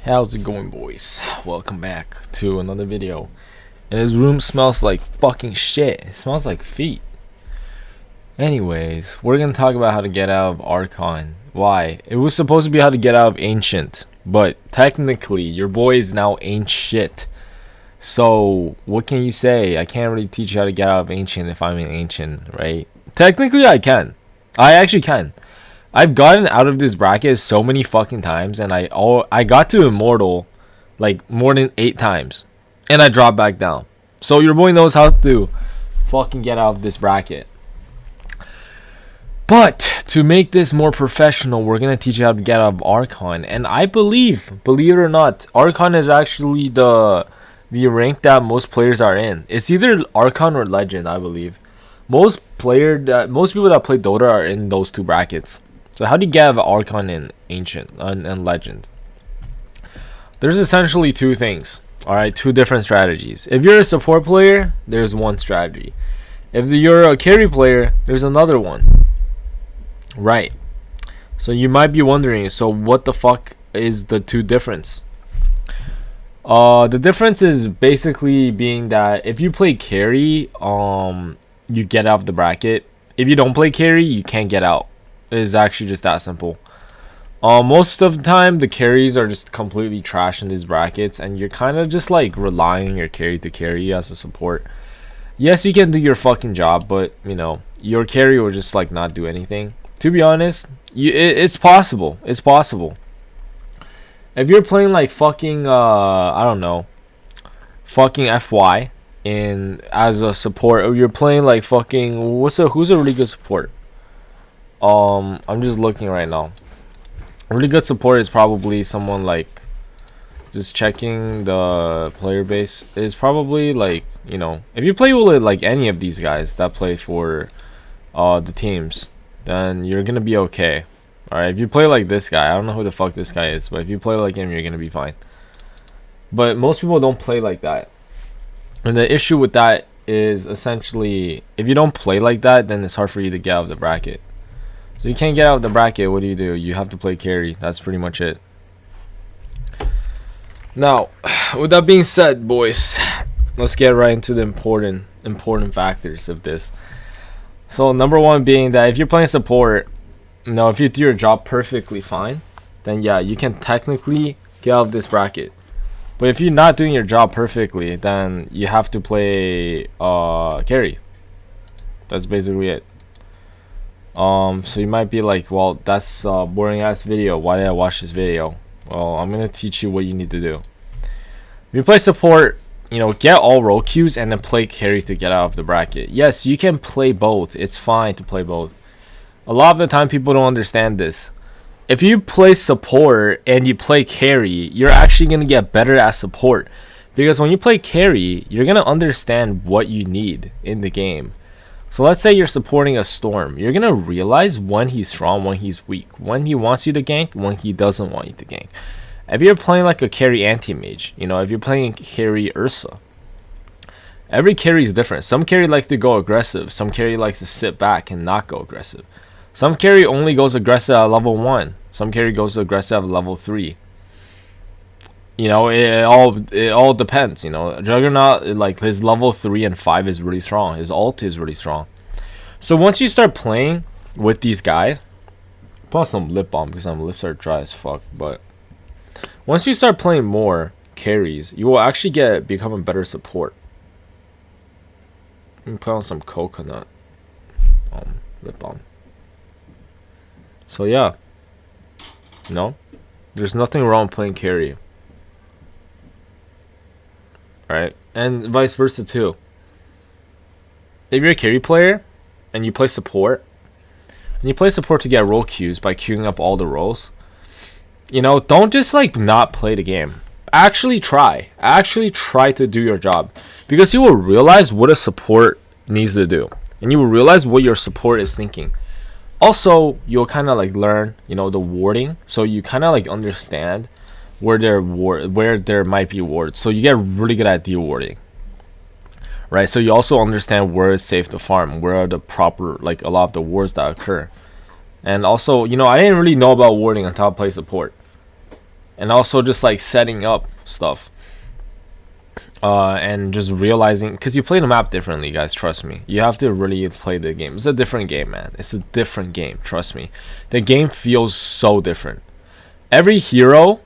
How's it going, boys? Welcome back to another video. And his room smells like fucking shit. It smells like feet. Anyways, we're gonna talk about how to get out of ARCHON. Why? It was supposed to be how to get out of Ancient, but technically your boy is now Ancient. So what can you say? I can't really teach you how to get out of Ancient if I'm in Ancient, right? Technically I can. I actually can. I've gotten out of this bracket so many fucking times, and I got to Immortal like more than 8 times, and I dropped back down. So your boy knows how to fucking get out of this bracket. But to make this more professional, we're gonna teach you how to get out of ARCHON, and I believe it or not, ARCHON is actually the rank that most players are in. It's either ARCHON or Legend, I believe. Most people that play Dota are in those two brackets. So how do you get out of ARCHON and Ancient and Legend? There's essentially two things. Alright, two different strategies. If you're a support player, there's one strategy. If you're a carry player, there's another one. Right. So you might be wondering, so what the fuck is the two difference? The difference is basically being that if you play carry, you get out of the bracket. If you don't play carry, you can't get out. Is actually just that simple. Most of the time the carries are just completely trash in these brackets, and you're kind of just like relying on your carry to carry you as a support. Yes, you can do your fucking job, but you know your carry will just like not do anything. To be honest, it's possible. It's possible. If you're playing like fucking I don't know, fucking FY in as a support, or you're playing like fucking who's a really good support? I'm just looking right now. A really good support is probably someone like, just checking the player base, is probably like, you know, if you play with like any of these guys that play for the teams, then you're gonna be okay. Alright, if you play like this guy, I don't know who the fuck this guy is, but if you play like him, you're gonna be fine. But most people don't play like that, and the issue with that is essentially, if you don't play like that, then it's hard for you to get out of the bracket. So you can't get out of the bracket. What do? You have to play carry. That's pretty much it. Now, with that being said, boys, let's get right into the important factors of this. So number one being that if you're playing support, you know, if you do your job perfectly fine, then yeah, you can technically get out of this bracket. But if you're not doing your job perfectly, then you have to play carry. That's basically it. So you might be like, well, that's a boring ass video, why did I watch this video? Well, I'm gonna teach you what you need to do. If you play support, you know, get all role queues and then play carry to get out of the bracket. Yes, you can play both. It's fine to play both. A lot of the time people don't understand this. If you play support and you play carry, you're actually gonna get better at support, because when you play carry, you're gonna understand what you need in the game. So let's say you're supporting a Storm. You're going to realize when he's strong, when he's weak, when he wants you to gank, when he doesn't want you to gank. If you're playing like a carry anti-mage, you know, if you're playing carry Ursa, every carry is different. Some carry like to go aggressive. Some carry likes to sit back and not go aggressive. Some carry only goes aggressive at level 1. Some carry goes aggressive at level 3. You know, it all depends. You know, Juggernaut, like his level 3 and 5 is really strong. His ult is really strong. So once you start playing with these guys, put on some lip balm because my lips are dry as fuck. But once you start playing more carries, you will actually become a better support. You can put on some coconut lip balm. So yeah, no, there's nothing wrong with playing carry. Right, and vice versa too. If you're a carry player and you play support, to get role queues by queuing up all the roles, you know, don't just like not play the game. Actually try to do your job, because you will realize what a support needs to do, and you will realize what your support is thinking. Also, you'll kind of like learn, you know, the warding, so you kind of like understand where there might be wards, so you get really good at de-warding, right? So you also understand where it's safe to farm, where are the proper, like, a lot of the wards that occur. And also, you know, I didn't really know about warding until I played support. and also just like setting up stuff. And just realizing, because you play the map differently, guys, trust me. You have to really play the game. It's a different game, man. It's a different game, trust me. The game feels so different. Every hero,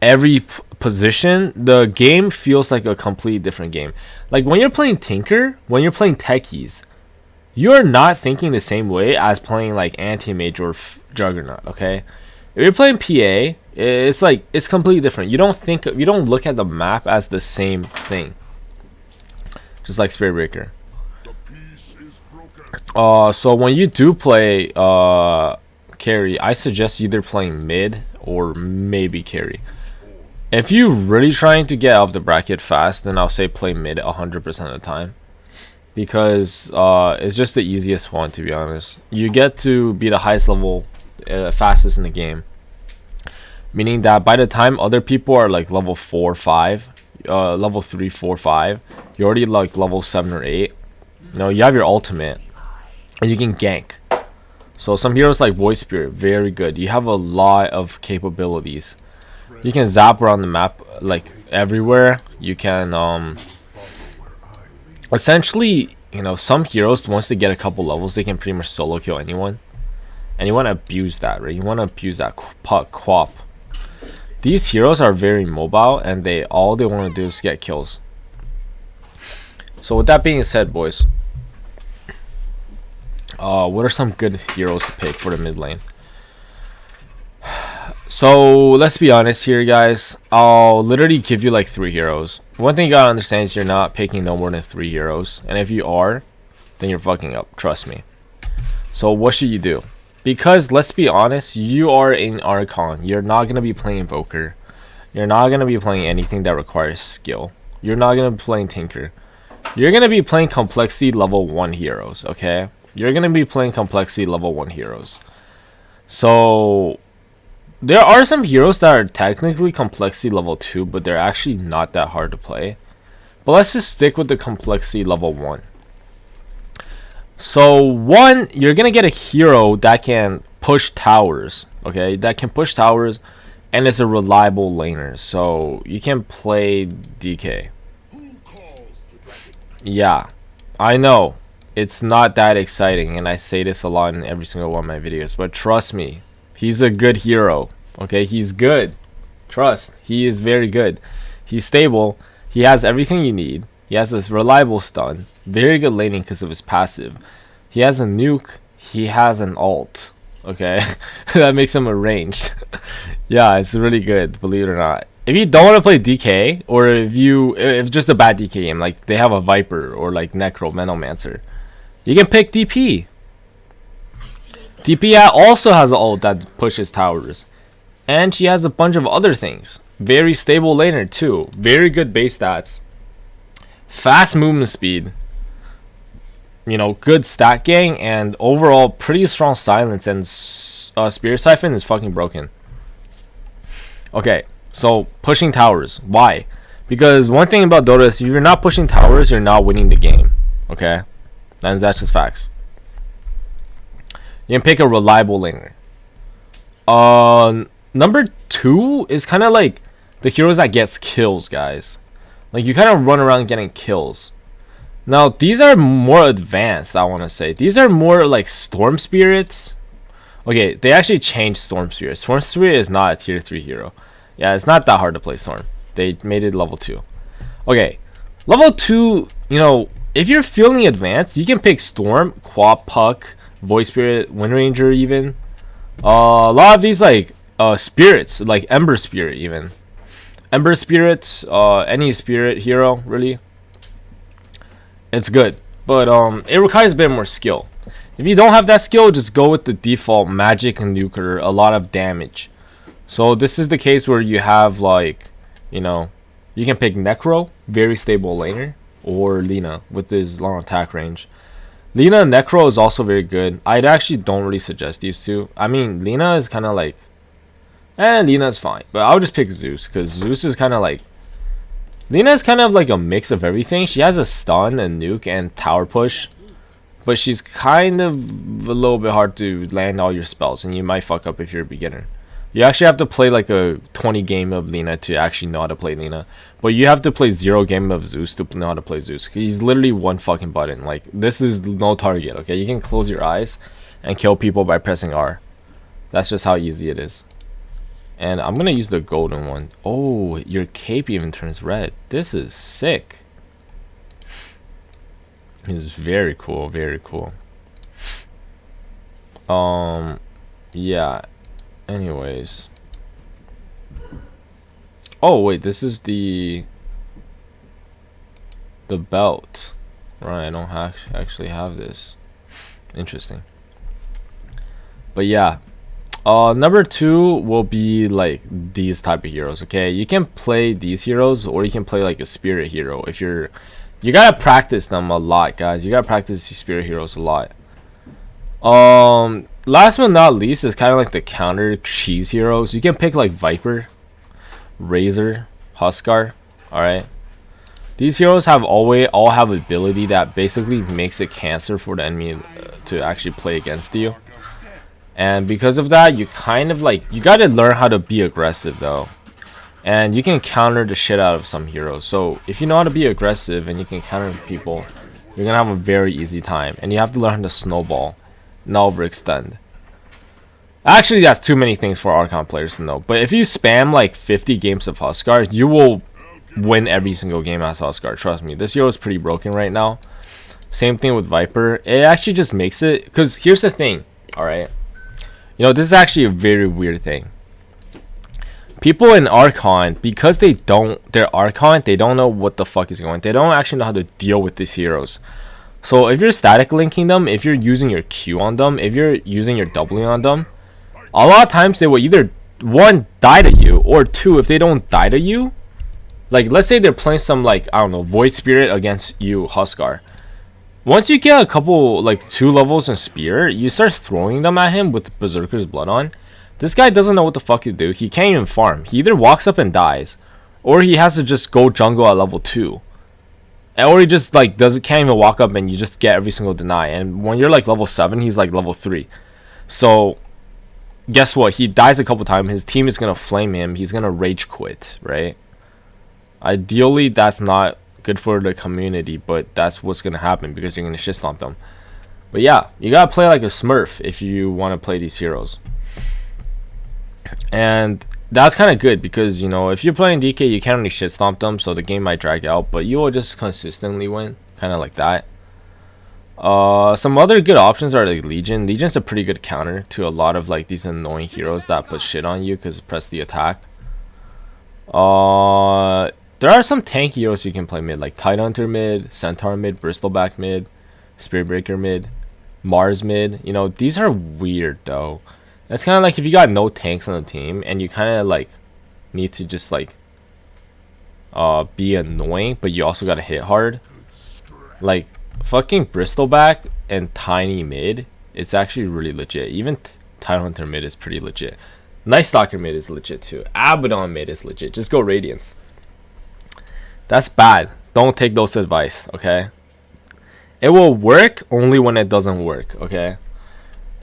every position, the game feels like a completely different game. Like when you're playing Tinker, when you're playing Techies, you're not thinking the same way as playing like Anti-Mage or Juggernaut, okay? If you're playing PA, it's like it's completely different. You don't look at the map as the same thing. Just like Spirit Breaker. So when you do play carry, I suggest either playing mid or maybe carry. If you're really trying to get out of the bracket fast, then I'll say play mid 100% of the time, because it's just the easiest one, to be honest. You get to be the highest level, fastest in the game, meaning that by the time other people are like level 4 5, level 3 4 5, you're already like level 7 or 8. You have your ultimate and you can gank. So some heroes like Void Spirit, very good. You have a lot of capabilities. You can zap around the map like everywhere. You can essentially, some heroes, once they get a couple levels, they can pretty much solo kill anyone. And you want to abuse that, right? You want to abuse that quap. These heroes are very mobile, and all they want to do is get kills. So with that being said, boys, what are some good heroes to pick for the mid lane? So let's be honest here, guys. I'll literally give you like 3 heroes. One thing you gotta understand is you're not picking no more than 3 heroes, and if you are, then you're fucking up, trust me. So what should you do? Because let's be honest, you are in Archon. You're not gonna be playing Invoker. You're not gonna be playing anything that requires skill. You're not gonna be playing Tinker. You're gonna be playing complexity level 1 heroes, okay? You're gonna be playing complexity level 1 heroes. So there are some heroes that are technically complexity level 2, but they're actually not that hard to play. But let's just stick with the complexity level 1. So 1, you're gonna get a hero that can push towers, okay? That can push towers and is a reliable laner. So you can play DK. Yeah, I know it's not that exciting, and I say this a lot in every single one of my videos, but trust me, he's a good hero, okay? He's good. Trust, he is very good. He's stable. He has everything you need. He has this reliable stun. Very good laning because of his passive. He has a nuke. He has an ult. Okay? That makes him a ranged. Yeah, it's really good, believe it or not. If you don't want to play DK, or if it's just a bad DK game, like they have a Viper or like Necro, Menomancer, you can pick DP. DP also has an ult that pushes towers. And she has a bunch of other things. Very stable laner too. Very good base stats. Fast movement speed. Good stat gang, and overall pretty strong silence, and Spirit Siphon is fucking broken. Okay, so pushing towers. Why? Because one thing about Dota is if you're not pushing towers, you're not winning the game. Okay? That's just facts. You can pick a reliable laner. Number 2 is kind of like the heroes that gets kills, guys. Like you kind of run around getting kills. Now these are more advanced, I want to say. These are more like Storm Spirits. Okay, they actually changed Storm Spirit. Storm Spirit is not a tier 3 hero. Yeah, it's not that hard to play Storm. They made it level 2. Okay, level 2, if you're feeling advanced, you can pick Storm, Quap, Puck, Void Spirit, Wind Ranger even. A lot of these like spirits, like Ember Spirit even. Ember Spirit, any spirit hero, really. It's good, but it requires a bit more skill. If you don't have that skill, just go with the default magic and nuker, a lot of damage. So this is the case where you have like, you can pick Necro, very stable laner, or Lina with his long attack range. Lina and Necro is also very good. I actually don't really suggest these two. I mean, Lina is kind of like, Lina is fine, but I'll just pick Zeus because Zeus is kind of like, Lina is kind of like a mix of everything. She has a stun and nuke and tower push, but she's kind of a little bit hard to land all your spells, and you might fuck up if you're a beginner. You actually have to play like a 20 game of Lina to actually know how to play Lina. But you have to play 0 game of Zeus to know how to play Zeus. He's literally one fucking button. Like, this is no target, okay? You can close your eyes and kill people by pressing R. That's just how easy it is. And I'm gonna use the golden one. Oh, your cape even turns red. This is sick. This is very cool, very cool. Yeah. Anyways. Oh wait, this is the belt. Right, I don't actually have this. Interesting. But yeah. Number 2 will be like these type of heroes, okay? You can play these heroes or you can play like a spirit hero. If you gotta practice them a lot, guys. You gotta practice these spirit heroes a lot. Last but not least is kind of like the counter cheese heroes. You can pick like Viper, Razor, Huskar. Alright. These heroes have all have ability that basically makes it cancer for the enemy to actually play against you. And because of that, you kind of like, you gotta learn how to be aggressive though. And you can counter the shit out of some heroes. So if you know how to be aggressive and you can counter people, you're gonna have a very easy time. And you have to learn how to snowball, not overextend. Actually, that's too many things for Archon players to know. But if you spam like 50 games of Huskar, you will win every single game as Huskar. Trust me, this hero is pretty broken right now. Same thing with Viper. It actually just makes it, because here's the thing, alright? You know, this is actually a very weird thing. People in Archon, because they're Archon, they don't know what the fuck is going. They don't actually know how to deal with these heroes. So if you're static linking them, if you're using your Q on them, if you're using your W on them, a lot of times they will either 1 die to you, or 2, if they don't die to you, like let's say they're playing some like, I don't know, Void Spirit against you, Huskar. Once you get a couple like 2 levels in Spear, you start throwing them at him with Berserker's Blood on. This guy doesn't know what the fuck to do. He can't even farm. He either walks up and dies, or he has to just go jungle at level 2. Or he just like can't even walk up and you just get every single deny. And when you're like level 7, he's like level 3. So guess what? He dies a couple times. His team is gonna flame him. He's gonna rage quit, right? Ideally, that's not good for the community, but that's what's gonna happen because you're gonna shit stomp them. But yeah, you gotta play like a Smurf if you want to play these heroes. And that's kind of good because, you know, if you're playing DK, you can't really shit stomp them, so the game might drag out, but you will just consistently win, kind of like that. Some other good options are like Legion. Legion's a pretty good counter to a lot of like these annoying heroes that put shit on you because press the attack. There are some tank heroes you can play mid, like Tidehunter mid, Centaur mid, Bristleback mid, Spiritbreaker mid, Mars mid. You know, these are weird though. It's kind of like if you got no tanks on the team and you kind of like need to just like be annoying, but you also gotta hit hard. Like fucking Bristleback and Tiny mid, it's actually really legit. Even Tidehunter mid is pretty legit. Nightstalker mid is legit too. Abaddon mid is legit. Just go Radiance. That's bad. Don't take those advice, okay? It will work only when it doesn't work, okay?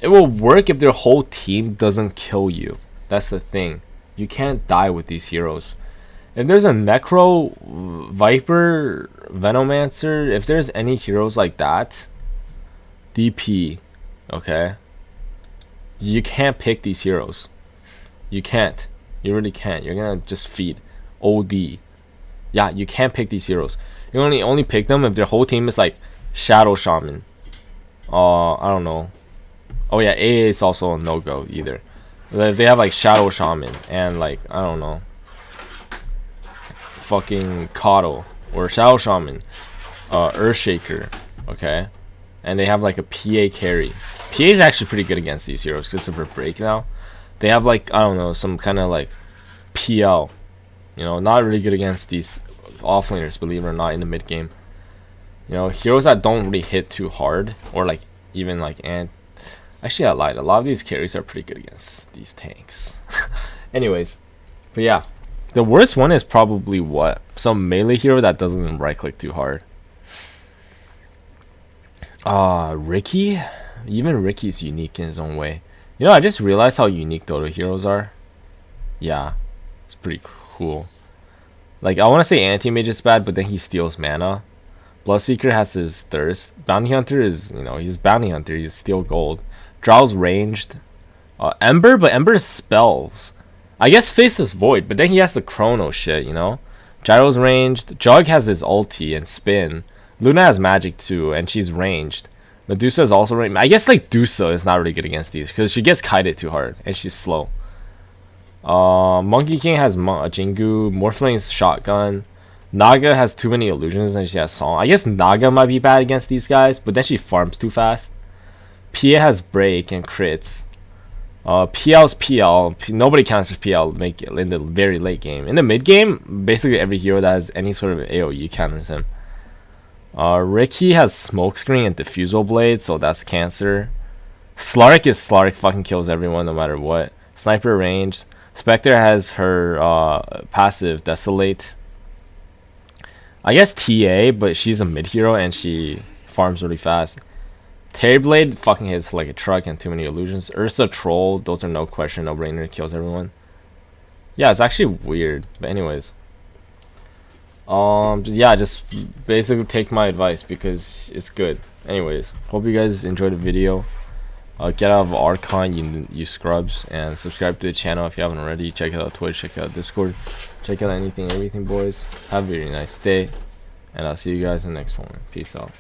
It will work if their whole team doesn't kill you. That's the thing. You can't die with these heroes. If there's a Necro, Viper, Venomancer, if there's any heroes like that, DP, okay? You can't pick these heroes. You can't. You really can't. You're gonna just feed. OD. Yeah, you can't pick these heroes. You only pick them if their whole team is like Shadow Shaman. I don't know. Oh yeah, AA is also a no-go either. If they have like Shadow Shaman and like, I don't know, fucking Coddle or Shadow Shaman, Earthshaker, okay? And they have like a PA carry. PA is actually pretty good against these heroes because of her break now. They have like, I don't know, some kind of like PL. You know, not really good against these offlaners, believe it or not, in the mid game. You know, heroes that don't really hit too hard, or like even like actually I lied. A lot of these carries are pretty good against these tanks. Anyways, but yeah, the worst one is probably what? Some melee hero that doesn't right click too hard. Ricky? Even Ricky's unique in his own way. You know, I just realized how unique Dota heroes are. Yeah, it's pretty cool. Like, I want to say Anti-Mage is bad, but then he steals mana. Bloodseeker has his Thirst. Bounty Hunter is, you know, he's Bounty Hunter. He's Steal Gold. Drow's ranged. Ember, but Ember spells. I guess Faceless Void, but then he has the Chrono shit, you know? Gyro's ranged. Jug has his ulti and spin. Luna has magic too, and she's ranged. Medusa is also ranged. I guess like Dusa is not really good against these because she gets kited too hard and she's slow. Monkey King has Jingu. Morphling's shotgun. Naga has too many illusions and she has song. I guess Naga might be bad against these guys, but then she farms too fast. Pia has break and crits. PL's PL. Nobody counters PL in the very late game. In the mid game, basically every hero that has any sort of AoE counters him. Ricky has Smokescreen and Diffusal Blade, so that's cancer. Slark fucking kills everyone no matter what. Sniper ranged. Spectre has her passive Desolate. I guess TA, but she's a mid hero and she farms really fast. Terrorblade fucking hits like a truck and too many illusions. Ursa Troll, those are no question, no brainer, kills everyone. Yeah, it's actually weird. But anyways. Just basically take my advice because it's good. Anyways, hope you guys enjoyed the video. Get out of ARCHON, you scrubs, and subscribe to the channel if you haven't already. Check out Twitch, check out Discord, check out anything, everything, boys. Have a very nice day, and I'll see you guys in the next one. Peace out.